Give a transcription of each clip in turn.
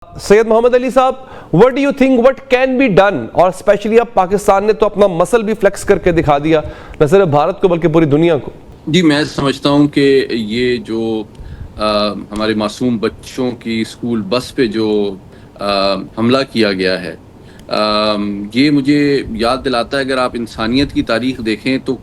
سید محمد علی صاحب, what do you think what can be done, اور especially اب پاکستان نے تو اپنا مسل بھی فلیکس کر کے دکھا دیا نہ صرف بھارت کو بلکہ پوری دنیا کو. جی میں سمجھتا ہوں کہ یہ جو ہمارے معصوم بچوں کی اسکول بس پہ جو حملہ کیا گیا ہے یہ مجھے یاد دلاتا ہے, اگر آپ انسانیت کی تاریخ دیکھیں تو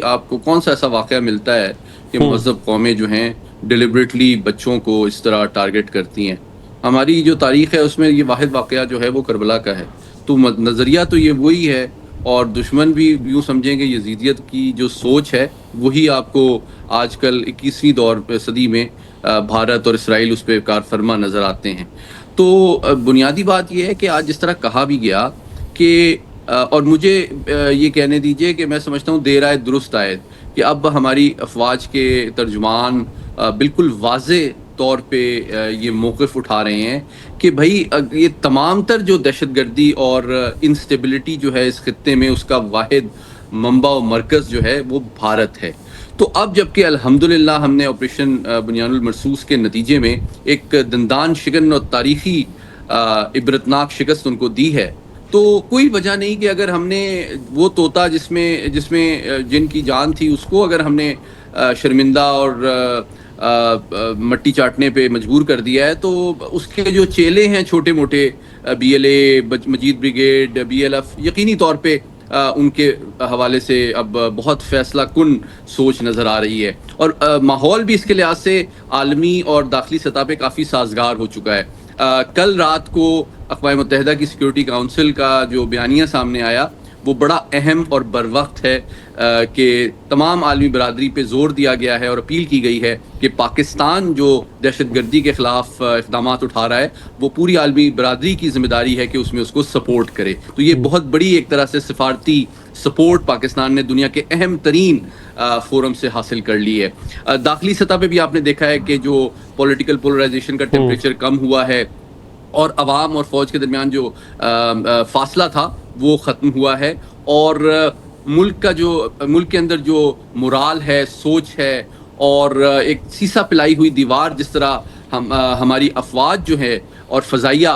آپ کو کون سا ایسا واقعہ ملتا ہے کہ مہذب قومیں جو ہیں ڈیلیبریٹلی بچوں کو اس طرح ٹارگٹ کرتی ہیں. ہماری جو تاریخ ہے اس میں یہ واحد واقعہ جو ہے وہ کربلا کا ہے. تو نظریہ تو یہ وہی ہے, اور دشمن بھی یوں سمجھیں کہ یزیدیت کی جو سوچ ہے وہی آپ کو آج کل 21ویں صدی میں بھارت اور اسرائیل اس پہ کار فرما نظر آتے ہیں. تو بنیادی بات یہ ہے کہ آج جس طرح کہا بھی گیا کہ اور مجھے یہ کہنے دیجئے کہ میں سمجھتا ہوں دیر آئے درست آئے کہ اب ہماری افواج کے ترجمان بالکل واضح طور پہ یہ موقف اٹھا رہے ہیں کہ بھائی یہ تمام تر جو دہشت گردی اور انسٹیبلٹی جو ہے اس خطے میں اس کا واحد منبع و مرکز جو ہے وہ بھارت ہے. تو اب جبکہ الحمدللہ ہم نے آپریشن بنیان المرصوص کے نتیجے میں ایک دندان شکن اور تاریخی عبرتناک شکست ان کو دی ہے, تو کوئی وجہ نہیں کہ اگر ہم نے وہ طوطا جس میں جن کی جان تھی اس کو اگر ہم نے شرمندہ اور مٹی چاٹنے پہ مجبور کر دیا ہے, تو اس کے جو چیلے ہیں چھوٹے موٹے BLA مجید بریگیڈ BLF یقینی طور پہ ان کے حوالے سے اب بہت فیصلہ کن سوچ نظر آ رہی ہے, اور ماحول بھی اس کے لحاظ سے عالمی اور داخلی سطح پہ کافی سازگار ہو چکا ہے. کل رات کو اقوام متحدہ کی سیکیورٹی کونسل کا جو بیانیہ سامنے آیا وہ بڑا اہم اور بروقت ہے کہ تمام عالمی برادری پہ زور دیا گیا ہے اور اپیل کی گئی ہے کہ پاکستان جو دہشت گردی کے خلاف اقدامات اٹھا رہا ہے وہ پوری عالمی برادری کی ذمہ داری ہے کہ اس میں اس کو سپورٹ کرے. تو یہ بہت بڑی ایک طرح سے سفارتی سپورٹ پاکستان نے دنیا کے اہم ترین فورم سے حاصل کر لی ہے. داخلی سطح پہ بھی آپ نے دیکھا ہے کہ جو پولیٹیکل پولرائزیشن کا ٹیمپریچر کم ہوا ہے اور عوام اور فوج کے درمیان جو فاصلہ تھا وہ ختم ہوا ہے, اور ملک کے اندر جو مرال ہے, سوچ ہے, اور ایک سیسا پلائی ہوئی دیوار جس طرح ہماری افواج جو ہے اور فضائیہ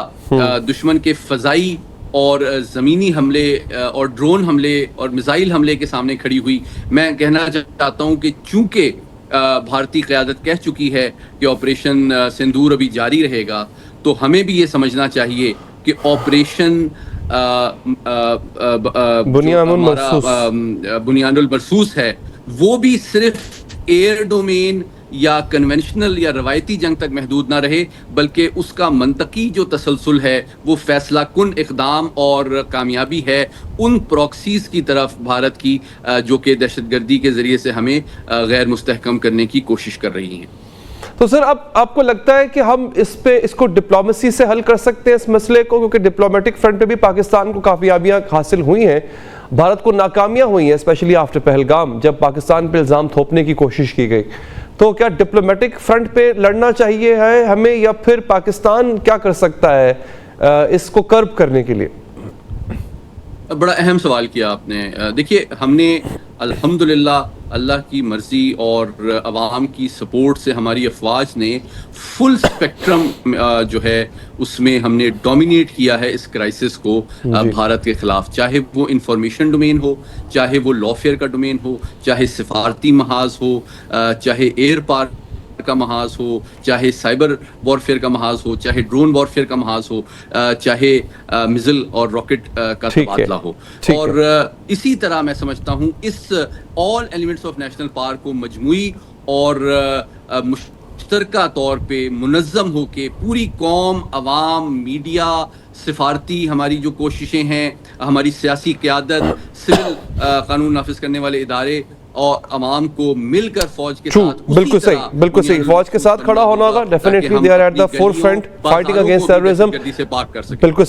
دشمن کے فضائی اور زمینی حملے اور ڈرون حملے اور میزائل حملے کے سامنے کھڑی ہوئی. میں کہنا چاہتا ہوں کہ چونکہ بھارتی قیادت کہہ چکی ہے کہ آپریشن سندور ابھی جاری رہے گا, تو ہمیں بھی یہ سمجھنا چاہیے کہ آپریشن بنیان المرصوص ہے وہ بھی صرف ایئر ڈومین یا کنونشنل یا روایتی جنگ تک محدود نہ رہے, بلکہ اس کا منطقی جو تسلسل ہے وہ فیصلہ کن اقدام اور کامیابی ہے ان پروکسیز کی طرف بھارت کی جو کہ دہشت گردی کے ذریعے سے ہمیں غیر مستحکم کرنے کی کوشش کر رہی ہیں. تو سر اب آپ کو لگتا ہے کہ ہم اس کو ڈپلومیسی سے حل کر سکتے ہیں اس مسئلے کو, کیونکہ ڈپلومیٹک فرنٹ پہ بھی پاکستان کو کامیابیاں حاصل ہوئی ہیں, بھارت کو ناکامیاں ہوئی ہیں اسپیشلی آفٹر پہلگام جب پاکستان پہ الزام تھوپنے کی کوشش کی گئی. تو کیا ڈپلومیٹک فرنٹ پہ لڑنا چاہیے ہے ہمیں, یا پھر پاکستان کیا کر سکتا ہے اس کو کرب کرنے کے لیے؟ بڑا اہم سوال کیا آپ نے. دیکھیے ہم نے الحمدللہ اللہ کی مرضی اور عوام کی سپورٹ سے ہماری افواج نے فل سپیکٹرم جو ہے اس میں ہم نے ڈومینیٹ کیا ہے اس کرائسس کو بھارت کے خلاف, چاہے وہ انفارمیشن ڈومین ہو, چاہے وہ لافیئر کا ڈومین ہو, چاہے سفارتی محاذ ہو, چاہے ایئر پار کا محاذ ہو, چاہے سائبر وارفیئر کا محاذ ہو, چاہے ڈرون وارفیئر کا محاذ ہو, چاہے میزل اور راکٹ کا تبادلہ ہو. اور اسی طرح میں سمجھتا ہوں اس all elements of national park کو مجموعی اور مشترکہ طور پہ منظم ہو کے پوری قوم, عوام, میڈیا, سفارتی ہماری جو کوششیں ہیں, ہماری سیاسی قیادت, سول قانون نافذ کرنے والے ادارے اور عوام کو مل کر فوج کے ساتھ بالکل صحیح فوج کے ساتھ کھڑا ہونا ہوگا. Definitely they are at the forefront fighting against terrorism. بالکل